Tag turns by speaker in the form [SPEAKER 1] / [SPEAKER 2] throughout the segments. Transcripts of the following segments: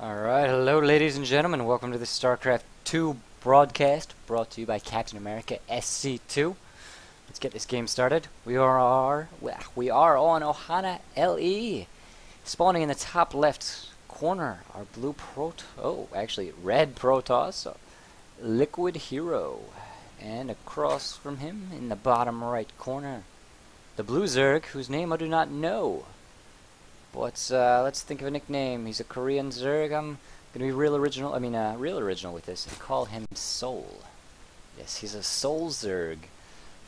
[SPEAKER 1] Alright, hello ladies and gentlemen, welcome to the StarCraft 2 broadcast, brought to you by CaptainAmerica SC2. Let's get this game started. We are on Ohana LE. Spawning in the top left corner, our red Protoss, LiquidHerO. And across from him, in the bottom right corner, the blue Zerg, whose name I do not know. But let's think of a nickname. He's a Korean Zerg. I'm gonna be real original with this. I call him Soul. Yes, he's a Soul Zerg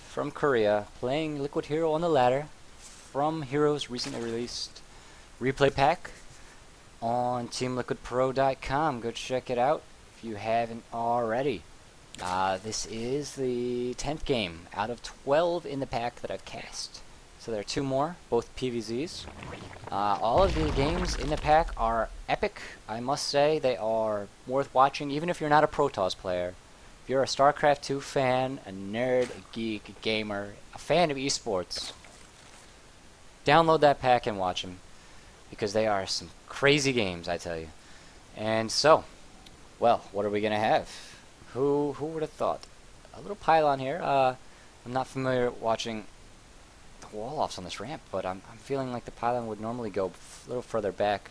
[SPEAKER 1] from Korea, playing LiquidHerO on the ladder from Hero's recently released replay pack on TeamLiquidPro.com. Go check it out if you haven't already. This is the 10th game out of 12 in the pack that I've cast. So there are 2 more, both PvZs. All of the games in the pack are epic, I must say. They are worth watching, even if you're not a Protoss player. If you're a StarCraft 2 fan, a nerd, a geek, a gamer, a fan of esports, download that pack and watch them, because they are some crazy games, I tell you. And so, well, what are we going to have? Who would have thought? A little pylon here. I'm not familiar watching wall-offs on this ramp, but I'm feeling like the pylon would normally go a little further back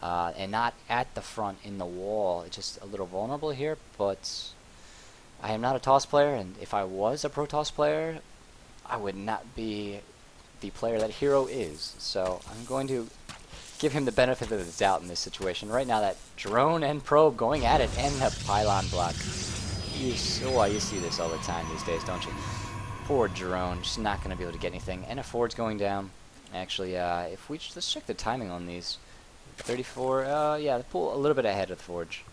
[SPEAKER 1] and not at the front in the wall. It's just a little vulnerable here, but I am not a TOS player, and if I was a Protoss player, I would not be the player that Hero is. So I'm going to give him the benefit of the doubt in this situation. Right now, that drone and probe going at it, and the pylon block. You see this all the time these days, don't you? Poor drone, just not going to be able to get anything. And a forge going down. Actually, if we let's check the timing on these. 34, yeah, the pool a little bit ahead of the forge.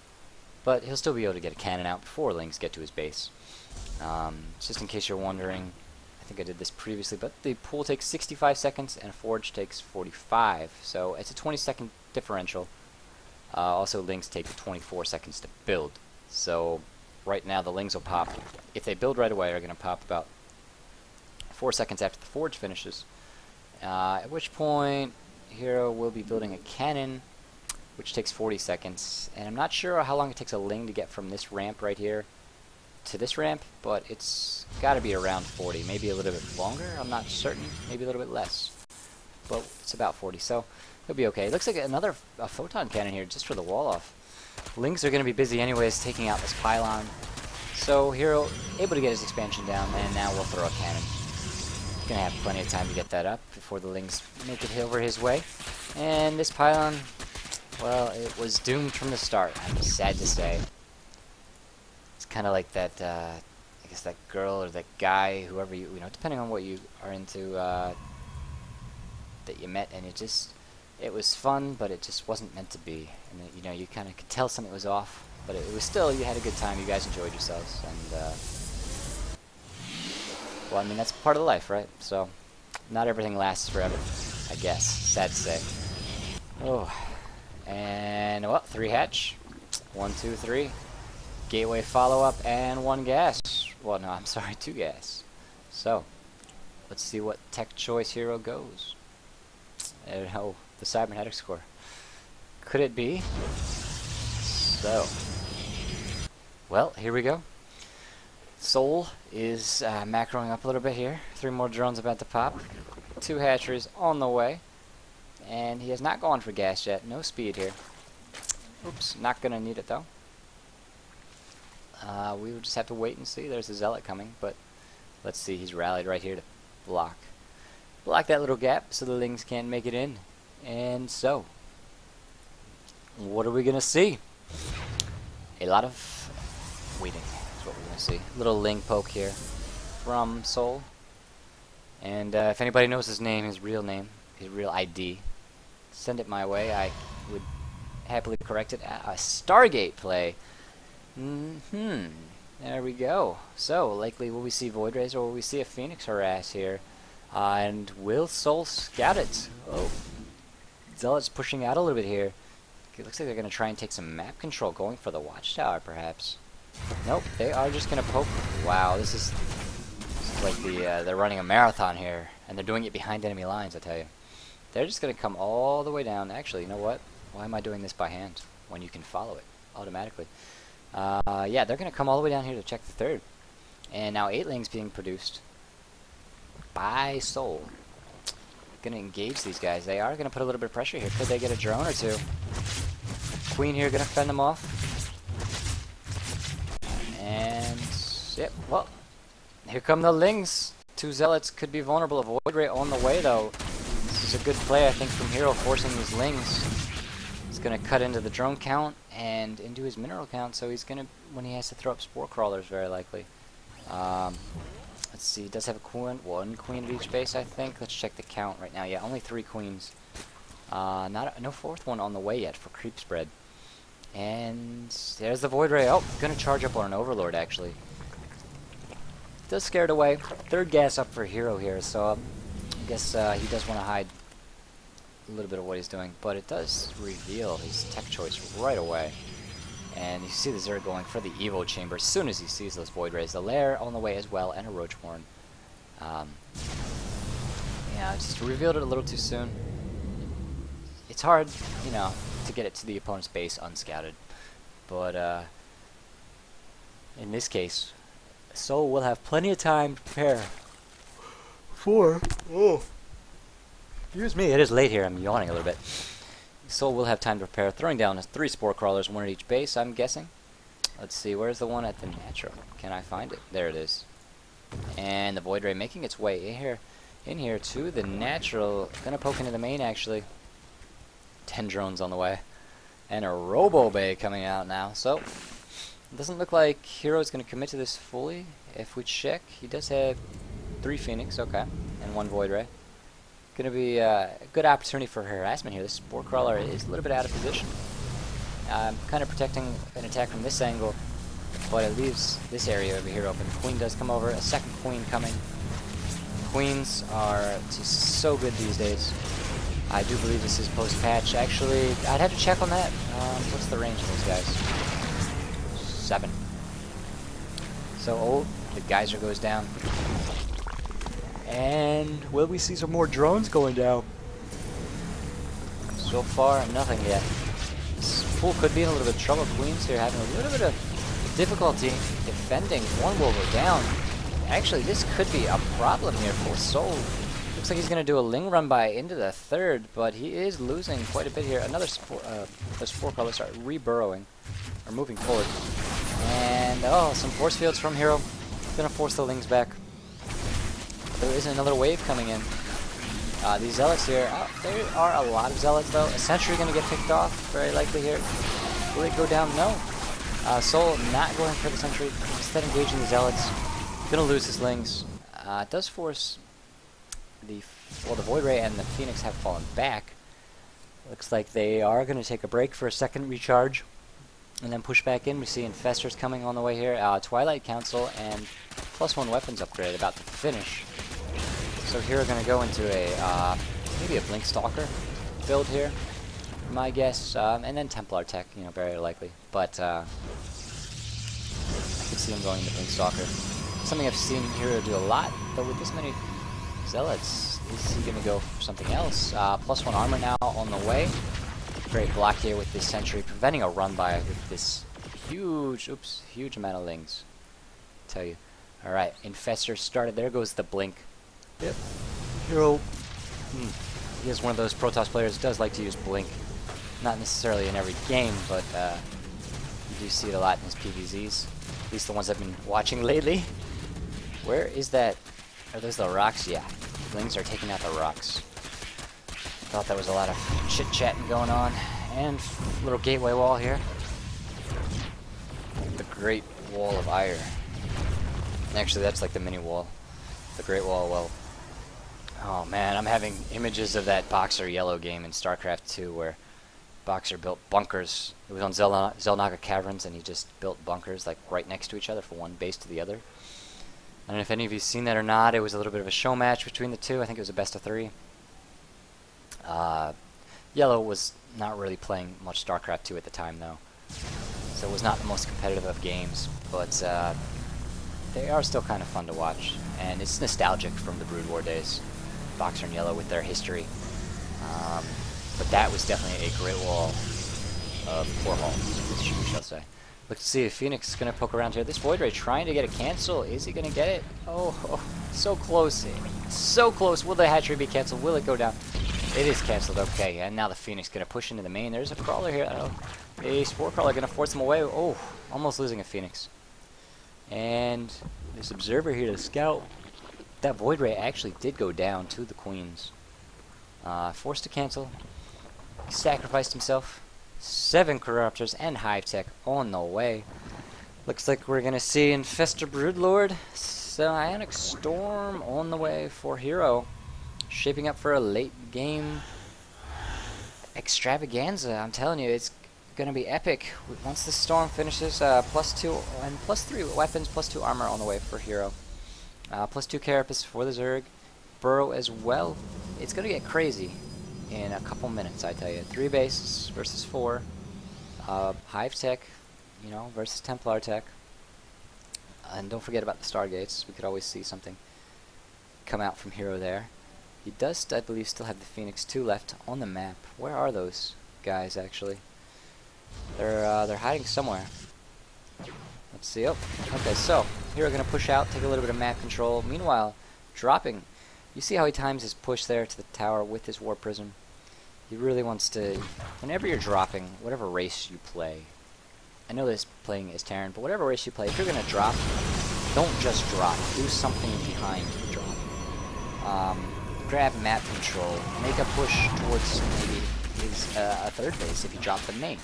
[SPEAKER 1] But he'll still be able to get a cannon out before Lings get to his base. Just in case you're wondering, I think I did this previously, but the pool takes 65 seconds and a forge takes 45. So it's a 20-second differential. Also, Lings take 24 seconds to build. So right now the Lings will pop, if they build right away, are going to pop about 4 seconds after the forge finishes, at which point Hero will be building a cannon, which takes 40 seconds, and I'm not sure how long it takes a Ling to get from this ramp right here to this ramp, but it's got to be around 40, maybe a little bit longer, I'm not certain, maybe a little bit less, but it's about 40, so it'll be okay. It looks like a photon cannon here just for the wall off. Lings are going to be busy anyways taking out this pylon, so Hero able to get his expansion down, and now we'll throw a cannon. Gonna have plenty of time to get that up before the Lings make it over his way. And this pylon, well, it was doomed from the start, I'm sad to say. It's kind of like that, I guess that girl or that guy, whoever you know, depending on what you are into, that you met, and it was fun, but it just wasn't meant to be. And you know, you kind of could tell something was off, but it was still, you had a good time, you guys enjoyed yourselves, and well, I mean, that's part of life, right? So, not everything lasts forever, I guess. Sad to say. Oh. And, well, 3 hatch. 1, 2, 3. Gateway follow-up, and 1 gas. Well, no, I'm sorry, 2 gas. So, let's see what tech choice Hero goes. Oh, the cybernetic score. Could it be? So, well, here we go. Soul is macroing up a little bit here. 3 more drones about to pop. 2 hatcheries on the way. And he has not gone for gas yet. No speed here. Oops, not going to need it though. We will just have to wait and see. There's a zealot coming, but let's see. He's rallied right here to block that little gap so the Lings can't make it in. And so, what are we going to see? A lot of waiting. What we're going to see. Little Ling poke here from Soul. And if anybody knows his name, his real ID, send it my way. I would happily correct it. A Stargate play. There we go. So, likely will we see Void Rays or will we see a Phoenix harass here? And will Soul scout it? Oh. Zealot's pushing out a little bit here. It looks like they're going to try and take some map control, going for the Watchtower perhaps. Nope, they are just gonna poke. Wow, this is like they're running a marathon here, and they're doing it behind enemy lines, I tell you. They're just gonna come all the way down. Actually, you know what? Why am I doing this by hand? when you can follow it automatically. Yeah, they're going to come all the way down here to check the third. And now 8-lings being produced by Soul. Going to engage these guys. They are going to put a little bit of pressure here. Could they get a drone or two? Queen here going to fend them off. And, yep, well, here come the lings. 2 zealots could be vulnerable. A void ray on the way, though. This is a good play, I think, from Hero, forcing these lings. He's going to cut into the drone count and into his mineral count, so he's going to, when he has to throw up spore crawlers, very likely. Let's see, he does have a queen, 1 queen at each base, I think. Let's check the count right now. Yeah, only 3 queens. No 4th one on the way yet for creep spread. And there's the void ray. Oh, going to charge up on an overlord, actually. Does scare it away. 3rd gas up for Hero here, so I guess he does want to hide a little bit of what he's doing, but it does reveal his tech choice right away. And you see the Zerg going for the Evo chamber as soon as he sees those void rays. The lair on the way as well, and a roach horn. Yeah, just revealed it a little too soon. It's hard, you know, to get it to the opponent's base unscouted, but in this case, Soul will have plenty of time to prepare for. Oh. Excuse me, it is late here. I'm yawning a little bit. Soul will have time to prepare, throwing down 3 spore crawlers, 1 at each base, I'm guessing. Let's see, where's the one at the natural? Can I find it? There it is. And the void ray making its way in here to the natural. Gonna poke into the main, actually. 10 drones on the way. And a robo bay coming out now. So, it doesn't look like Hero's gonna commit to this fully. If we check, he does have 3 Phoenix, okay, and 1 void ray. Gonna be a good opportunity for harassment here. This spore crawler is a little bit out of position. I'm kind of protecting an attack from this angle, but it leaves this area over here open. Queen does come over, a 2nd queen coming. Queens are just so good these days. I do believe this is post-patch. Actually, I'd have to check on that. What's the range of those guys? 7. So, oh, the geyser goes down. And will we see some more drones going down? So far, nothing yet. This pool could be in a little bit of trouble. Queens here having a little bit of difficulty defending. 1 will go down. Actually, this could be a problem here for Soul. Looks like he's going to do a ling run by into the 3rd, but he is losing quite a bit here. Another spore crawlers start re-burrowing, or moving forward. And, oh, some force fields from Hero. Going to force the lings back. There is another wave coming in. These zealots here, there are a lot of zealots though. A sentry going to get picked off, very likely here. Will it go down? No. Soul not going for the sentry, instead engaging the zealots. Going to lose his lings. It does force the void ray and the phoenix have fallen back. Looks like they are going to take a break for a 2nd recharge and then push back in. We see infestors coming on the way here. Twilight Council and +1 weapons upgrade about to finish. So here we're going to go into a maybe a Blink Stalker build here, my guess, and then Templar Tech, you know, very likely. But I could see him going into Blink Stalker. Something I've seen Hero do a lot, but with this many zealots, is he going to go for something else? +1 armor now on the way. Great block here with this sentry, preventing a run by with this huge amount of lings. I tell you. All right, infestor started. There goes the blink. Yep. Hero. He is one of those Protoss players who does like to use blink. Not necessarily in every game, but you do see it a lot in his PvZs. At least the ones I've been watching lately. Where is that? Are those the rocks? Yeah. Lings are taking out the rocks. Thought that was a lot of chit-chatting going on. And a little gateway wall here. The Great Wall of Ire. Actually, that's like the mini wall. The Great Wall, well. Oh man, I'm having images of that Boxer Yellow game in StarCraft 2 where Boxer built bunkers. It was on Zelnaga Caverns, and he just built bunkers like right next to each other from one base to the other. I don't know if any of you've seen that or not. It was a little bit of a show match between the two. I think it was a best of 3. Yellow was not really playing much StarCraft 2 at the time, though. So it was not the most competitive of games, but they are still kind of fun to watch. And it's nostalgic from the Brood War days. Boxer and Yellow with their history. But that was definitely a great wall of of poor halls, we shall say. Let's see if Phoenix is going to poke around here. This Void Ray trying to get a cancel. Is he going to get it? Oh, so close. So close. Will the hatchery be canceled? Will it go down? It is canceled. Okay, and now the Phoenix going to push into the main. There's a crawler here. Oh, a Spore Crawler going to force him away. Oh, almost losing a Phoenix. And this Observer here to scout. That Void Ray actually did go down to the Queens. Forced to cancel. He sacrificed himself. 7 Corruptors and Hive Tech on the way. Looks like we're gonna see Infestor Broodlord. Psionic Storm on the way for Hero. Shaping up for a late game extravaganza. I'm telling you, it's gonna be epic. Once the storm finishes, +2 and +3 weapons, +2 armor on the way for Hero. +2 Carapace for the Zerg. Burrow as well. It's gonna get crazy in a couple minutes, I tell you. 3 bases versus 4. Hive Tech, you know, versus Templar Tech. And don't forget about the Stargates. We could always see something come out from Hero there. He does, I believe, still have the Phoenix 2 left on the map. Where are those guys, actually? They're hiding somewhere. Let's see. Oh, okay, so Hero gonna push out, take a little bit of map control. Meanwhile, dropping. You see how he times his push there to the tower with his War Prism? He really wants to, whenever you're dropping, whatever race you play, I know this playing as Terran, but whatever race you play, if you're going to drop, don't just drop. Do something behind the drop. Grab map control, make a push towards maybe his a third base if you drop the main,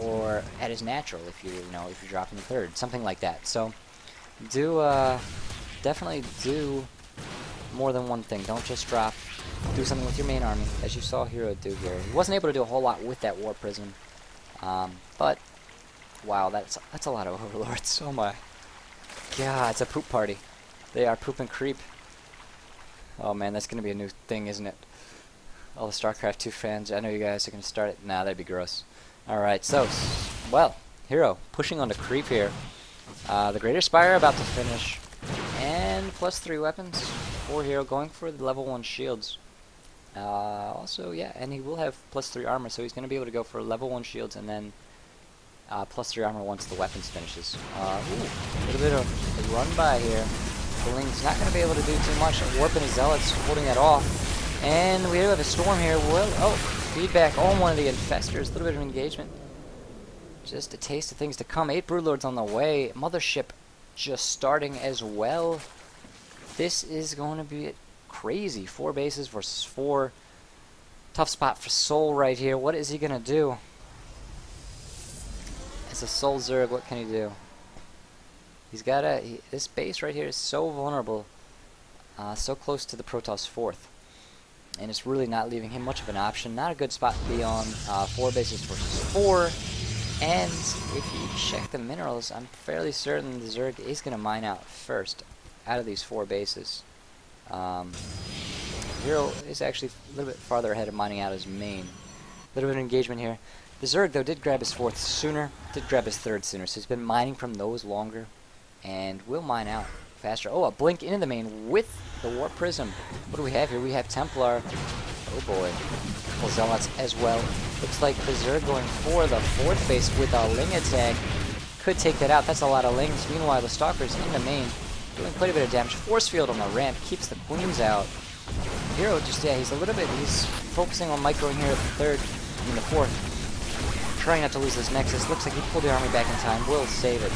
[SPEAKER 1] or at his natural if you know if you're dropping the third, something like that. So do definitely do more than one thing. Don't just drop. Do something with your main army, as you saw Hero do here. He wasn't able to do a whole lot with that War Prism, but wow, that's a lot of Overlords. Oh my god, it's a poop party. They are poop and creep. Oh man, that's gonna be a new thing, isn't it? All the StarCraft 2 fans, I know you guys are gonna start it. Nah, that'd be gross. Alright, so, well, Hero pushing on the creep here. The Greater Spire about to finish. And +3 weapons for Hero, going for the level 1 shields. Also, yeah, and he will have +3 armor, so he's going to be able to go for level 1 shields and then +3 armor once the weapons finishes. Ooh, a little bit of a run by here. Bling's not going to be able to do too much. Warp and his Zealots holding that off. And we do have a storm here. Well, oh, feedback on one of the Infestors. A little bit of engagement. Just a taste of things to come. 8 Broodlords on the way. Mothership just starting as well. This is going to be crazy. 4 bases versus 4. Tough spot for Soul right here. What is he going to do? As a Soul Zerg, what can he do? He's got this base right here is so vulnerable. So close to the Protoss 4th. And it's really not leaving him much of an option. Not a good spot to be on. 4 bases versus 4. And if you check the minerals, I'm fairly certain the Zerg is going to mine out first out of these 4 bases. Hero is actually a little bit farther ahead of mining out his main. A little bit of engagement here. The Zerg, though, did grab his 4th sooner, did grab his 3rd sooner, so he's been mining from those longer, and will mine out faster. Oh, a blink into the main with the Warp Prism. What do we have here? We have Templar. Oh boy. Well, Zealots as well. Looks like the Zerg going for the 4th base with a Ling attack. Could take that out. That's a lot of Lings. Meanwhile, the Stalkers in the main doing quite a bit of damage. Force Field on the ramp keeps the Queens out. Hero just, yeah, he's focusing on microing here at the 3rd, I mean the 4th. Trying not to lose this Nexus. Looks like he pulled the army back in time. Will save it.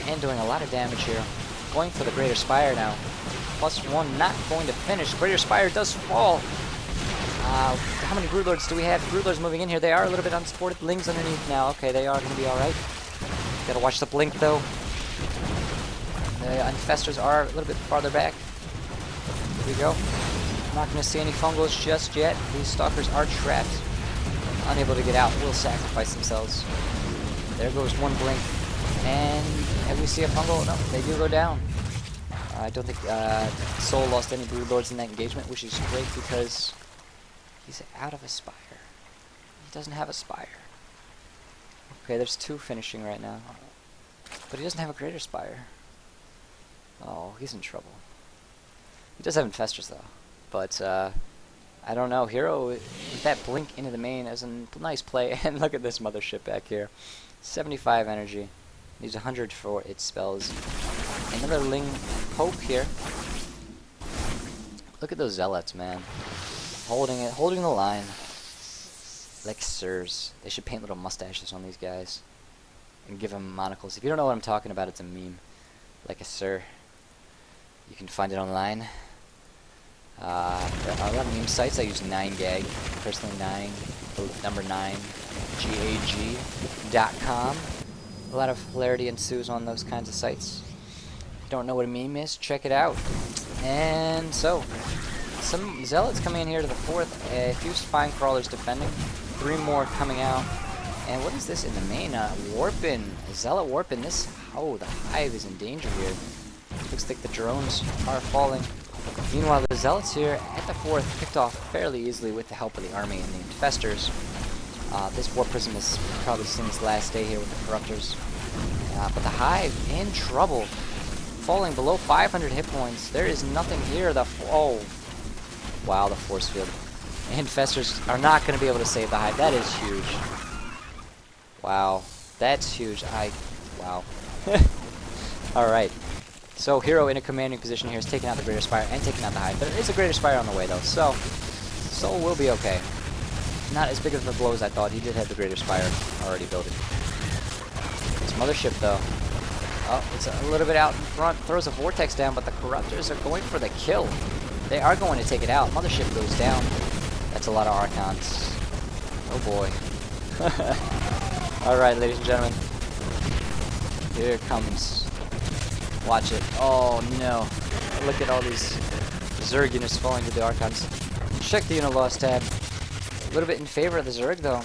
[SPEAKER 1] And doing a lot of damage here. Going for the Greater Spire now. +1 not going to finish. Greater Spire does fall. How many Broodlords do we have? Broodlords moving in here. They are a little bit unsupported. Lings underneath now. Okay, they are going to be alright. Gotta watch the blink though. The Infestors are a little bit farther back. Here we go. Not going to see any fungals just yet. These Stalkers are trapped. Unable to get out. Will sacrifice themselves. There goes one blink. And have we see a fungal? No, they do go down. I don't think Soul lost any Broodlords in that engagement, which is great because he's out of a Spire. He doesn't have a Spire. Okay, there's 2 finishing right now. But he doesn't have a Greater Spire. Oh, he's in trouble. He does have Infestors though. But I don't know. Hero with that blink into the main is a nice play. And look at this mothership back here. 75 energy. Needs 100 for its spells. Another Ling poke here. Look at those zealots, man. Holding the line. Like sirs. They should paint little mustaches on these guys. And give them monocles. If you don't know what I'm talking about, it's a meme. Like a sir. You can find it online. There are a lot of meme sites. I use 9gag. Personally, number 9, GAG.com. A lot of hilarity ensues on those kinds of sites. If you don't know what a meme is, check it out. And so, some zealots coming in here to the 4th. A few spine crawlers defending. 3 more coming out. And what is this in the main? Warpin. A zealot warpin. This. Oh, the hive is in danger here. Looks like the drones are falling. Meanwhile, the zealots here at the 4th picked off fairly easily with the help of the army and the infestors. This war prism is probably seen its last day here with the corruptors. But the hive in trouble, falling below 500 hit points. There is nothing here. Oh, wow, the force field. The infestors are not going to be able to save the hive. That is huge. Wow, that's huge. Wow. All right. So Hero in a commanding position here is taking out the Greater Spire and taking out the Hive. There is a Greater Spire on the way though, so Soul will be okay. Not as big of a blow as I thought. He did have the Greater Spire already building. This mothership though, oh, it's a little bit out in front. Throws a vortex down, but the Corruptors are going for the kill. They are going to take it out. Mothership goes down. That's a lot of Archons. Oh boy. All right, ladies and gentlemen. Here it comes. Watch it. Oh no. Look at all these Zerg units falling to the Archons. Check the unit loss tab. A little bit in favor of the Zerg though.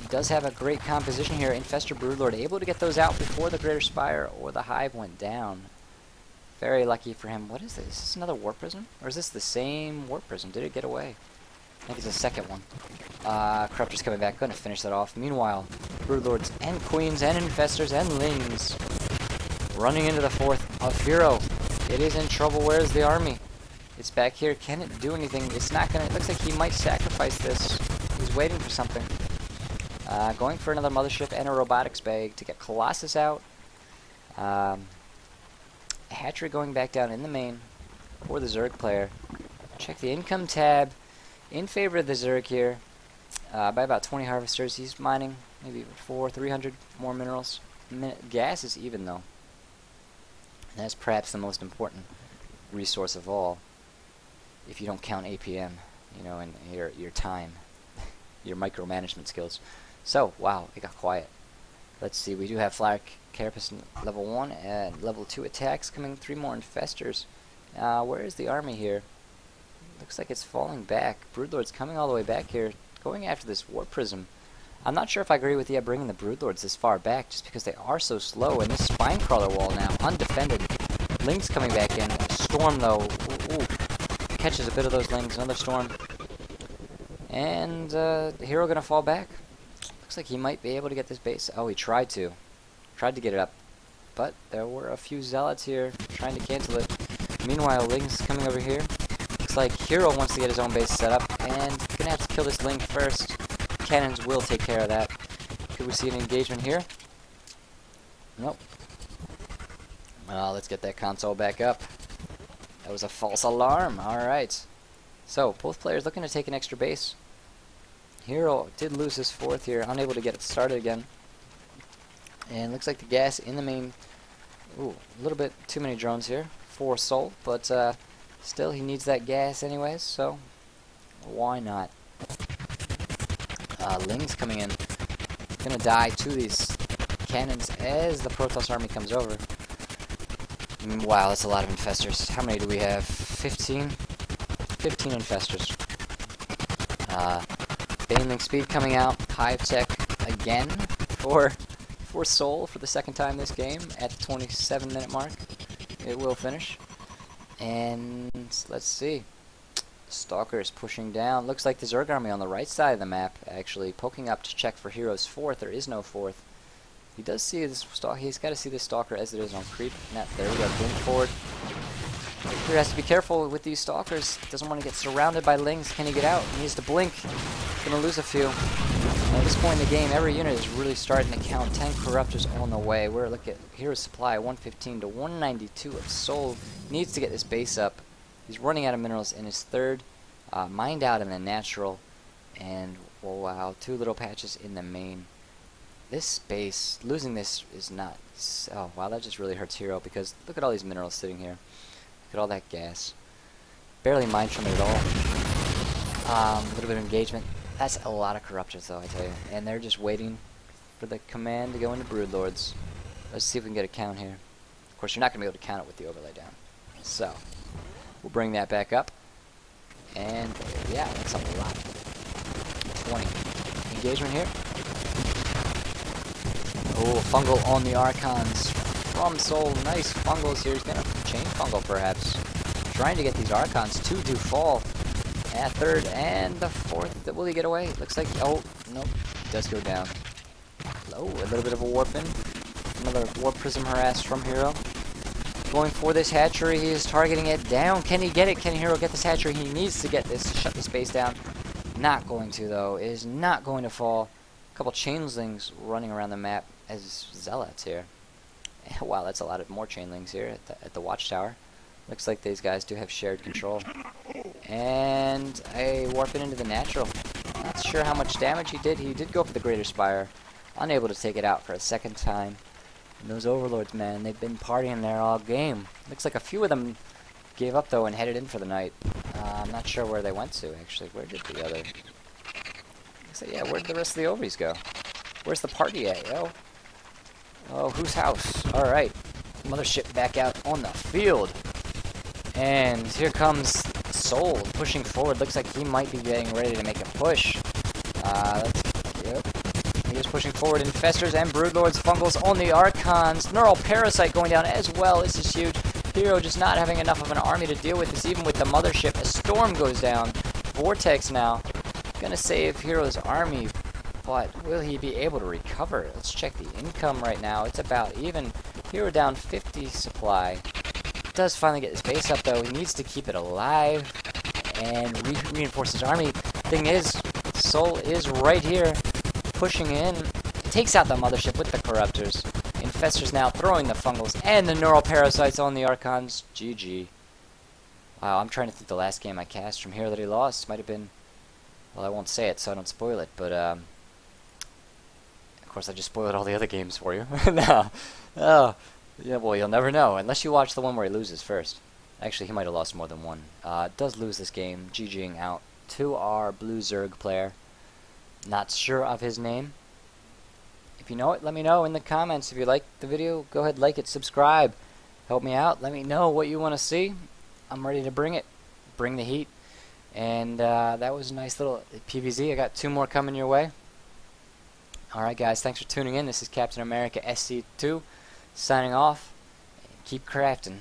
[SPEAKER 1] He does have a great composition here. Infestor Broodlord able to get those out before the Greater Spire or the Hive went down. Very lucky for him. What is this? Is this another Warp Prism? Or is this the same Warp Prism? Did it get away? I think it's the second one. Corruptor's coming back. Gonna finish that off. Meanwhile, Broodlords and Queens and Infestors and Lings running into the 4th of Hero. It is in trouble. Where's the army? It's back here. Can it do anything? It's not gonna. It looks like he might sacrifice this. He's waiting for something. Going for another mothership and a robotics bag to get Colossus out. Hatchery going back down in the main for the Zerg player. Check the income tab in favor of the Zerg here by about 20 harvesters. He's mining maybe 300 more minerals. Gas is even though. And that's perhaps the most important resource of all, if you don't count APM, you know, and your time, your micromanagement skills. So, wow, it got quiet. Let's see, we do have Flyer Carapace level 1 and level 2 attacks coming, 3 more infestors. Where is the army here? Looks like it's falling back. Broodlord's coming all the way back here, going after this Warp Prism. I'm not sure if I agree with you bringing the Broodlords this far back, just because they are so slow, and this Spinecrawler wall now, undefended. Lings coming back in. Storm, though, ooh, catches a bit of those Lings. Another Storm. And the Hero gonna fall back. Looks like he might be able to get this base. Oh, he tried to. Tried to get it up. But there were a few Zealots here trying to cancel it. Meanwhile, Lings coming over here. Looks like Hero wants to get his own base set up, and gonna have to kill this Ling first. Cannons will take care of that. Could we see an engagement here? Nope. Let's get that console back up. That was a false alarm. Alright. So, both players looking to take an extra base. Hero did lose his 4th here, unable to get it started again. And looks like the gas in the main. Ooh, a little bit too many drones here for Soul, but still he needs that gas anyways, so why not? Ling's coming in. Gonna die to these cannons as the Protoss army comes over. Wow, that's a lot of infestors. How many do we have? 15? 15 infestors. Baneling Speed coming out. Hive Tech again for Soul for the 2nd time this game at the 27-minute mark. It will finish. And let's see. Stalker is pushing down. Looks like the Zerg army on the right side of the map actually poking up to check for Hero's 4th. There is no 4th. He does see this Stalker. He's got to see this Stalker as it is on creep. There we go. Blink forward. Hero has to be careful with these stalkers. Doesn't want to get surrounded by lings. Can he get out? He needs to blink. Gonna lose a few. And at this point in the game, every unit is really starting to count. 10 corruptors on the way. We're looking at Hero's supply 115 to 192 of soul. Needs to get this base up. He's running out of minerals in his third. Mined out in the natural. And oh wow, 2 little patches in the main. This base, losing this is not... Oh wow, that just really hurts Hero because look at all these minerals sitting here. Look at all that gas. Barely mined from it at all. A little bit of engagement. That's a lot of corruptors though, I tell you. And they're just waiting for the command to go into Broodlords. Let's see if we can get a count here. Of course, you're not going to be able to count it with the overlay down. So, we'll bring that back up. And yeah, that's a lot. 20. Engagement here. Oh, fungal on the Archons from Soul. Nice fungals here. He's going to chain fungal perhaps. Trying to get these Archons to do fall. And third and the fourth. Will he get away? Looks like... Oh, nope. He does go down. Oh, a little bit of a warp in. Another warp prism harass from Hero. Going for this hatchery. He is targeting it down. Can he get it? Can Hero get this hatchery? He needs to get this. Shut this base down. Not going to, though. It is not going to fall. A couple changelings running around the map as zealots here. Wow, that's a lot of more chainlings here at the watchtower. Looks like these guys do have shared control. And a warp it into the natural. Not sure how much damage he did. He did go for the Greater Spire. Unable to take it out for a second time. And those Overlords, man, they've been partying there all game. Looks like a few of them gave up, though, and headed in for the night. I'm not sure where they went to, actually. Where did the other... So, yeah, where did the rest of the Ovaries go? Where's the party at, yo? Oh, whose house? Alright. Mothership back out on the field. And here comes Soul pushing forward. Looks like he might be getting ready to make a push. Yep. He is pushing forward. Infestors and Broodlords. Fungals on the Archons. Neural Parasite going down as well. This is huge. Hero just not having enough of an army to deal with this, even with the Mothership. A storm goes down. Vortex now. Gonna save Hero's army. But will he be able to recover? Let's check the income right now. It's about even. Hero down 50 supply. Does finally get his base up, though. He needs to keep it alive and reinforce his army. Thing is, Soul is right here, pushing in. Takes out the Mothership with the Corruptors. Infestors now throwing the Fungals and the Neural Parasites on the Archons. GG. Wow, I'm trying to think the last game I cast from here that he lost. Might have been... Well, I won't say it so I don't spoil it, but, of course I just spoiled all the other games for you. No. Oh. Yeah, well, you'll never know, unless you watch the one where he loses first. Actually, he might have lost more than one. Does lose this game, GGing out to our Blue Zerg player. Not sure of his name. If you know it, let me know in the comments. If you like the video, go ahead, like it, subscribe. Help me out. Let me know what you want to see. I'm ready to bring it. Bring the heat. And that was a nice little PvZ. I got 2 more coming your way. Alright, guys, thanks for tuning in. This is Captain America SC2. Signing off, and keep crafting.